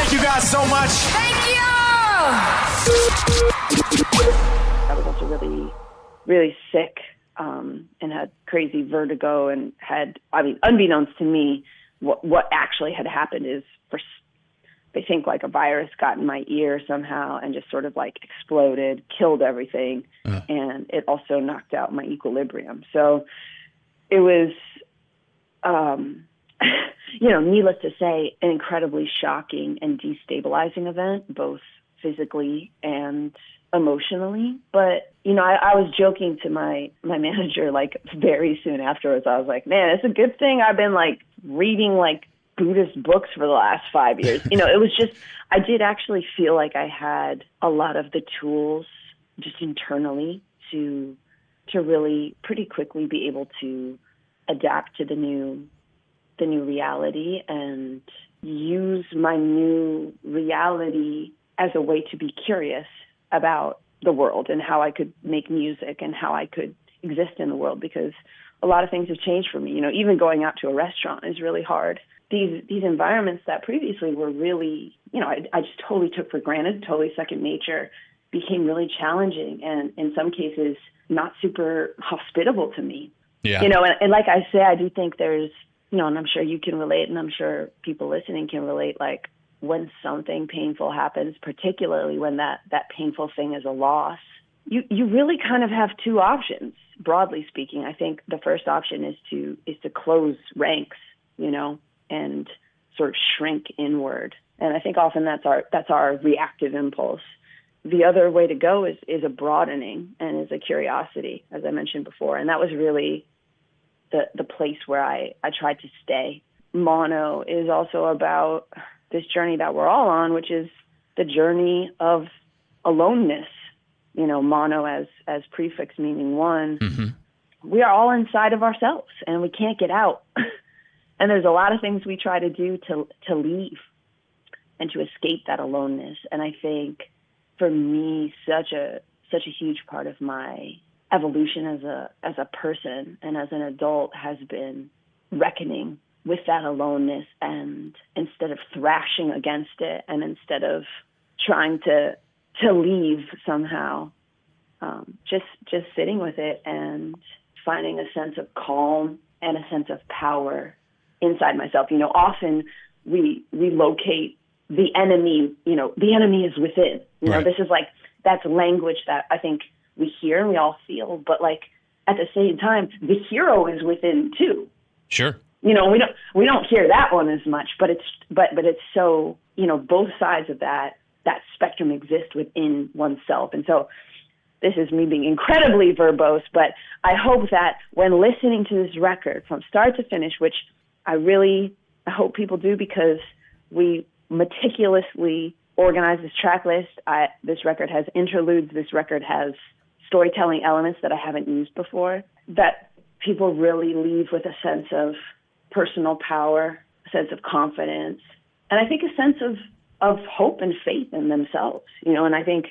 Thank you guys so much. Thank you. I was also really, really sick and had crazy vertigo and unbeknownst to me, what actually had happened is they think like a virus got in my ear somehow and just sort of like exploded, killed everything. And it also knocked out my equilibrium. So it was, needless to say, an incredibly shocking and destabilizing event, both physically and emotionally. But, I was joking to my manager, like very soon afterwards. I was like, man, it's a good thing I've been like reading like Buddhist books for the last 5 years. It was just, I did actually feel like I had a lot of the tools just internally to really pretty quickly be able to adapt to the new reality and use my new reality as a way to be curious about the world and how I could make music and how I could exist in the world, because a lot of things have changed for me. Even going out to a restaurant is really hard. These environments that previously were really, I just totally took for granted, totally second nature, became really challenging and in some cases not super hospitable to me. Yeah. And like I say, I do think there's, and I'm sure you can relate, and I'm sure people listening can relate, like when something painful happens, particularly when that painful thing is a loss, you really kind of have two options, broadly speaking. I think the first option is to close ranks, and sort of shrink inward. And I think often that's our reactive impulse. The other way to go is a broadening and is a curiosity, as I mentioned before. And that was really the place where I tried to stay. Mono is also about this journey that we're all on, which is the journey of aloneness. Mono as prefix meaning one. Mm-hmm. We are all inside of ourselves and we can't get out. And there's a lot of things we try to do to leave and to escape that aloneness. And I think for me, such a huge part of my evolution as a person and as an adult has been reckoning with that aloneness, and instead of thrashing against it and instead of trying to leave somehow, just sitting with it and finding a sense of calm and a sense of power inside myself. Often we locate the enemy, the enemy is within. Right. This is like, that's language that I think we hear and we all feel, but like at the same time, the hero is within too. Sure. We don't hear that one as much, but it's so, both sides of that spectrum exist within oneself. And so this is me being incredibly verbose, but I hope that when listening to this record from start to finish, which I hope people do, because we meticulously organize this track list. This record has interludes. This record has storytelling elements that I haven't used before, that people really leave with a sense of personal power, a sense of confidence, and I think a sense of hope and faith in themselves, and I think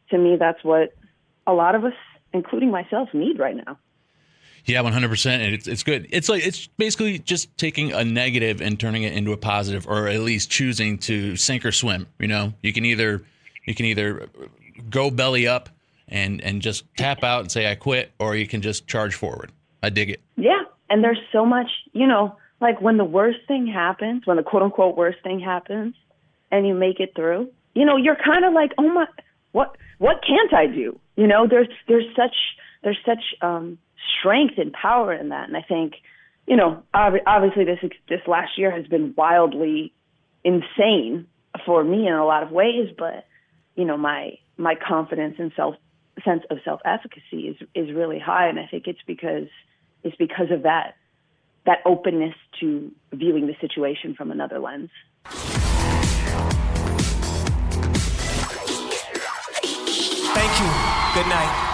to me, that's what a lot of us, including myself, need right now. Yeah, 100%. And it's good. It's basically just taking a negative and turning it into a positive, or at least choosing to sink or swim. You can either go belly up and just tap out and say I quit, or you can just charge forward. I dig it. Yeah, and there's so much, like when the worst thing happens, when the quote unquote worst thing happens, and you make it through, you're kind of like, oh my, what can't I do? There's such strength and power in that. And I think, obviously this last year has been wildly insane for me in a lot of ways, but, my confidence and sense of self-efficacy is really high. And I think it's because of that openness to viewing the situation from another lens. Thank you. Good night.